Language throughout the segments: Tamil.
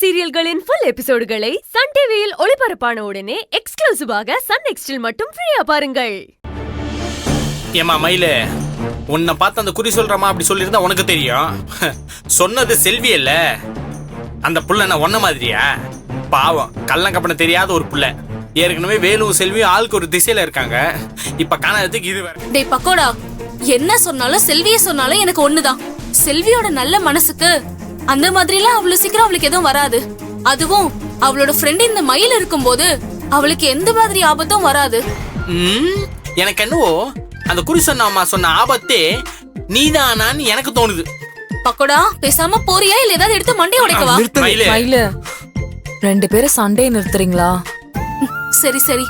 சீரியல்களின் ஃபுல் எபிசோடுகளை சன் டிவியில் ஒளிபரப்பான உடனே எக்ஸ்க்ளூசிவாக சன் நெக்ஸ்டில் மட்டும் ஃப்ரீயா பாருங்கள். ஏமா மயில, உன்னை பார்த்து அந்த குறி சொல்றமா அப்படி சொல்லியிருந்தா உனக்கு தெரியும். சொன்னது செல்வி இல்ல, அந்த புள்ள என்ன ஒன்ன மாதிரியா? பாவம், கள்ளங்கப்பன தெரியாத ஒரு புள்ள. ஏற்கனவே வேலும் செல்வியும் ஆளுக்கு ஒரு திசையில இருக்காங்க. இப்ப காணாததுக்கு இது வேற. டேய் பக்கோடா, என்ன சொன்னாலும் செல்விய சொன்னாலும் எனக்கு ஒண்ணுதான். செல்வியோட நல்ல மனசுக்கு அந்த மாதிரிலாம் அவ்வளவு சீக்கிரம் அவளுக்கு எதுவும் வராது. அதுவும் அவளோட ஃப்ரெண்ட் இந்த மயில் இருக்கும்போது அவளுக்கு எந்த மாதிரி ஆபத்தும் வராது. எனக்கு என்னவோ அந்த குறி சொன்ன ஆபத்தே நீதானான்னு எனக்கு தோணுது. பக்கோடா, பேசாம போறியா இல்ல ஏதாவது எடுத்து மண்டைய உடைக்கவா? மயில, ரெண்டு பேரும் சண்டையை நிறுத்துறீங்களா? சரி சரி,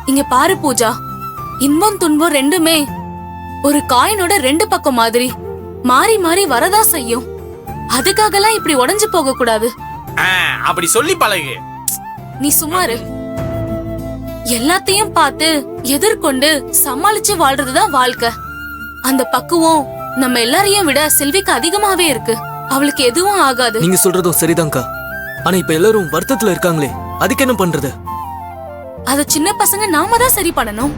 இங்க பாரு பூஜா, இன்பம் துன்பம் ரெண்டுமே ஒரு காயினோட ரெண்டு பக்கம் மாதிரி மாறி மாறி வரதா செய்யும். அதுக்காகலாம் இப்படி உடைஞ்சு போக கூடாது. அப்படி சொல்லி பழகு. நீ சுமாரு. எல்லாத்தையும் பார்த்து எதிர்கொண்டு சமாளிச்சு வாழ்றதுதான் வாழ்க்கை. அந்த பக்குவம் நம்ம எல்லாரையும் விட செல்விக்கு அதிகமாவே இருக்கு. அவளுக்கு எதுவும் ஆகாது. நீங்க சொல்றதும் சரிதான்க்கா. ஆனா இப்ப எல்லாரும் வருத்தத்துல இருக்காங்களே, அதுக்கு என்ன பண்றது? அது சின்ன பசங்க நாம தான் சரி பண்ணணும்.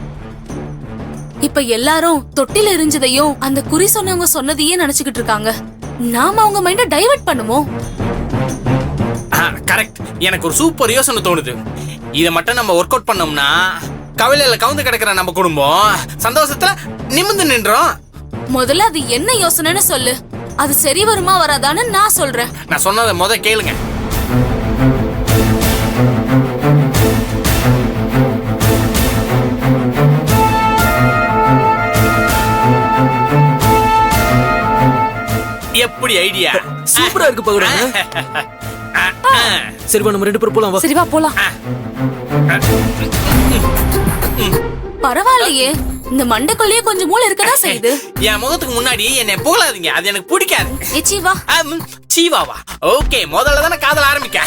இப்ப எல்லாரும் தொட்டில எரிஞ்சதையும் அந்த குறி சொன்னவங்க சொன்னதையே நினைச்சுக்கிட்டு இருக்காங்க. நாம அவங்க மைண்ட டைவர்ட் பண்ணுவோம். கரெக்ட். எனக்கு ஒரு சூப்பர் யோசனை தோணுது. இத மட்டும் நம்ம ஒர்க் அவுட் பண்ணோம்னா கவலையில கவுந்து கிடக்குற நம்ம குடும்பம் சந்தோஷத்துல நிமிர்ந்து நின்றோம். முதல்ல அது என்ன யோசனைன்னு சொல்லு. அது சரி வருமா வராதான்னு நான் சொல்றேன். நான் சொன்னதை முத கேளுங்க. எப்படி ஐடியா? சூப்பரா இருக்கு பகவானே. சரி வா, நம்ம ரெண்டு பேரும் போலாம். சரி வா போலாம். பரவாயில்லையே, இந்த மண்டைக்குள்ளேயே கொஞ்சம் மூளை இருக்கதான் செய்யுது. என் முகத்துக்கு முன்னாடி என்னை புகழாதீங்க, அது எனக்கு பிடிக்காது. சீவா, சீவாவா? ஓகே, முதல்ல தானே காதல் ஆரம்பிக்க.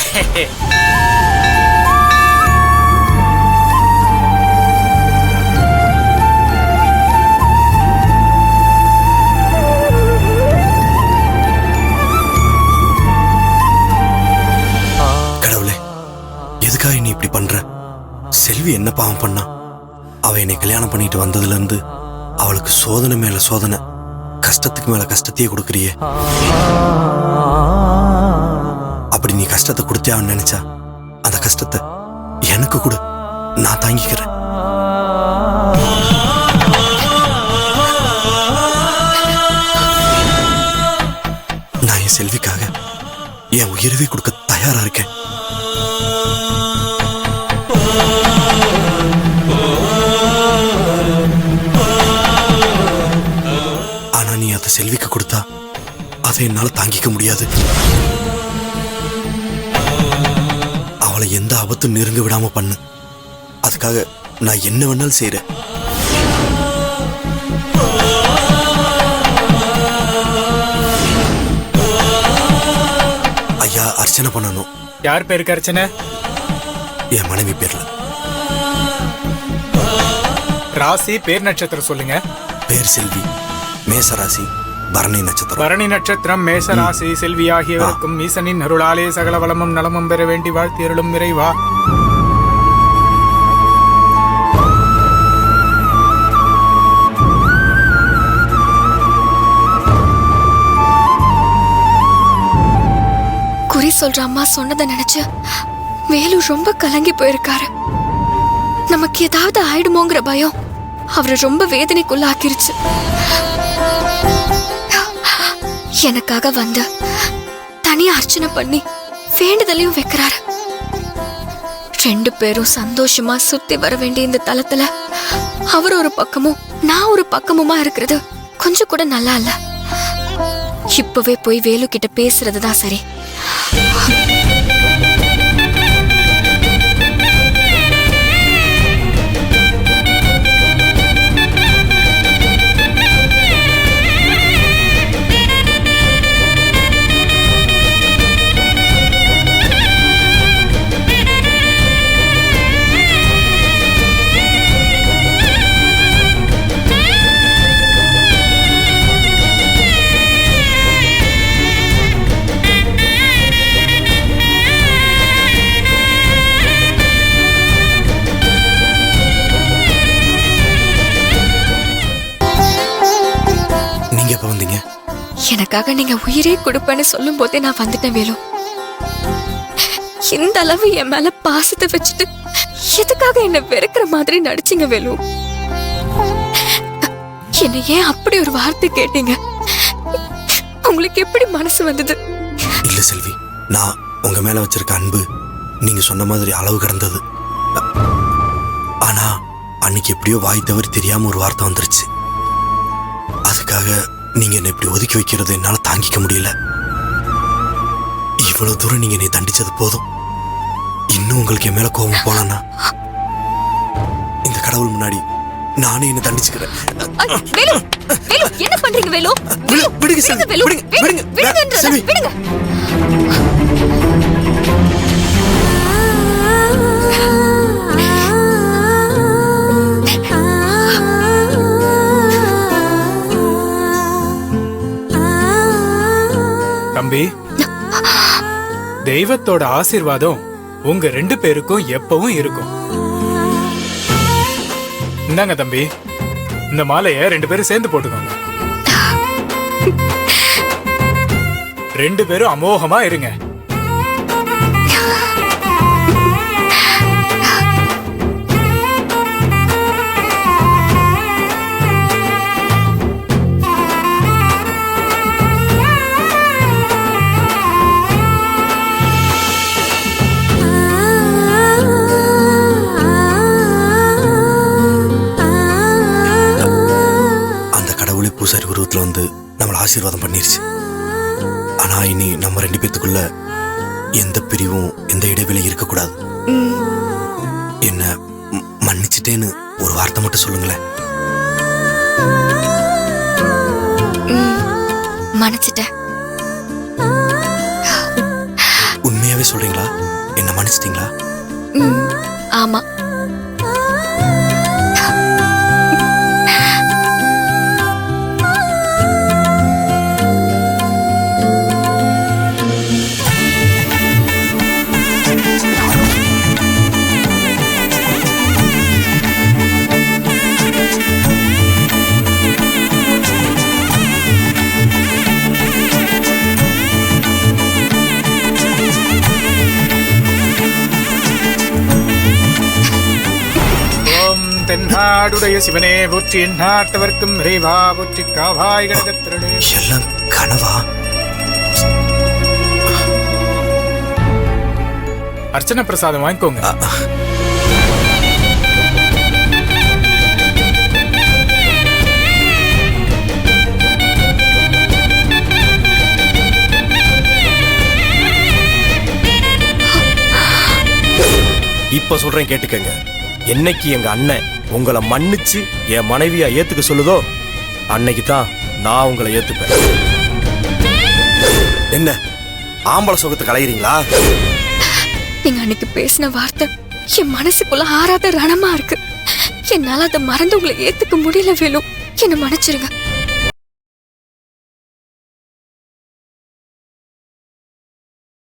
நீ இப்படி பண்ற? செல்வி என்ன பாவம் பண்ணா? அவ என்னை கல்யாணம் பண்ணிட்டு வந்ததுல இருந்து அவளுக்கு சோதனை மேல சோதனை, கஷ்டத்துக்கு மேல கஷ்டத்தையே கொடுக்கறியே. அப்படி நீ கஷ்டத்தை கொடுத்தே அவன் நினைச்சா அந்த கஷ்டத்தை எனக்கு கூட நான் தாங்கிக்கிறேன். நான் என் செல்விக்காக என் உயிரவே கொடுக்க தயாரா இருக்கேன். ஆனா நீ அதை செல்விக்கு கொடுத்தா அதை என்னால தாங்கிக்க முடியாது. அவளை எந்த ஆபத்தும் நெருங்க விடாம பண்ணு. அதுக்காக நான் என்ன வேணாலும் செய்றேன். ஐயா, அர்ச்சனை பண்ணணும். யார் பேருக்கு அர்ச்சனை? என் மனைவி பேர்ல. ராசி பேர் நட்சத்திரம் சொல்லுங்க. பேர் செல்வி, மேசராசி, பரணி நட்சத்திரம். பரணி நட்சத்திரம், மேசராசி, செல்வி ஆகியவருக்கும் ஈசனின் அருளாலே சகல வளமும் நலமும் பெற வேண்டி வாழ்த்தியருளும் விரைவா. குறி சொல்ற அம்மா சொன்னதை நினைச்சு வேலு ரொம்ப கலங்கி போயிருக்காரு. நமக்கு ஏதாவது ஆயிடுமோங்கிற பயம் அவரை ரொம்ப வேதனைக்குள்ள ஆக்கிருச்சு. எனக்காக வந்து தனியா அர்ச்சனை பண்ணி வேண்டுதலையும் வைக்கிறாரு. ரெண்டு பேரும் சந்தோஷமா சுத்தி வர வேண்டிய இந்த தலத்துல அவர் ஒரு பக்கமும் நான் ஒரு பக்கமுமா இருக்கிறது கொஞ்சம் கூட நல்லா இல்ல. இப்பவே போய் வேலு கிட்ட பேசுறதுதான் சரி. எனக்காக நீங்க உயிரே கொடுப்பேன்னு சொல்லும் போதே நான் வந்துட்டேன் வேலு. இந்த அளவு என் மேல பாசத்தை வச்சுட்டு எதுக்காக என்ன வெறுக்கிற மாதிரி நடிச்சீங்க வேலு? என்ன ஏன் அப்படி ஒரு வார்த்தை கேட்டீங்க? உங்களுக்கு எப்படி மனசு வந்தது? இல்ல செல்வி, நான் உங்க மேல வச்சிருக்க அன்பு நீங்க சொன்ன மாதிரி அளவு கடந்தது. ஆனா அன்னைக்கு எப்படியோ வாய் தவறி தெரியாம ஒரு வார்த்தை வந்துருச்சு. அதுக்காக நீங்க என்ன இப்படி ஒதுக்கி வைக்கிறது என்னால தாங்கிக்க முடியல. இவ்வளவு தூரம் நீங்க என்னை தண்டிச்சது போதும். இன்னும் உங்களுக்கு என் மேல கோபம் போலன்னா இந்த கடவுள் முன்னாடி நானே என்ன தண்டிச்சுக்கிறேன். வேலு, வேலு, என்ன பண்றீங்க வேலு? விடுங்க செல்வி, வேலு, விடுங்க, விடுங்க, விடுங்க, விடுங்கன்றத, செல்வி. விடுங்க. தம்பி, தெய்வத்தோட ஆசீர்வாதம் உங்க 2 பேருக்கும் எப்பவும் இருக்கும். இந்தாங்க தம்பி, இந்த மாலைய 2 பேரும் சேர்ந்து போட்டுக்கோங்க. 2 பேரும் அமோகமா இருங்க. பூசாரி உருவத்துல வந்து நம்மளை ஆசீர்வாதம் பண்ணிருச்சு. ஆனா இனி நம்ம 2 பேத்துக்குள்ள எந்த பிரிவும் எந்த இடைவெளி இருக்கக்கூடாது. என்ன மன்னிச்சுட்டேன்னு ஒரு வார்த்தை மட்டும் சொல்லுங்களேன். மன்னிச்சிட்டேன். உண்மையாவே சொல்றீங்களா? என்ன மன்னிச்சிட்டீங்களா? ஆமா. தென்னாடுடைய சிவனே போற்றி, எந்நாட்டவர்க்கும் இறைவா போற்றி, காவாய் கடகத்திரளே. எல்லாம் கனவா? அர்ச்சனை பிரசாதம் வாங்கிக்கோங்க. இப்ப சொல்றேன் கேட்டுக்கங்க. என்னைக்கு எங்க அண்ணன் உங்களை மன்னிச்சு என் மனைவியா ஏத்துக்க சொல்லுதோ அன்னைக்கு தான் நான் உங்களை ஏத்துப்பேன். என்ன ஆம்பளை சுகத்தை கலையிறீங்களா? நீங்க அன்னைக்கு பேசின வார்த்தை என் மனசுக்குள்ள ஆறாத ரணமா இருக்கு. என்னால அதை மறந்து உங்களை ஏத்துக்க முடியல வேலு. என்ன மன்னிச்சிருங்க.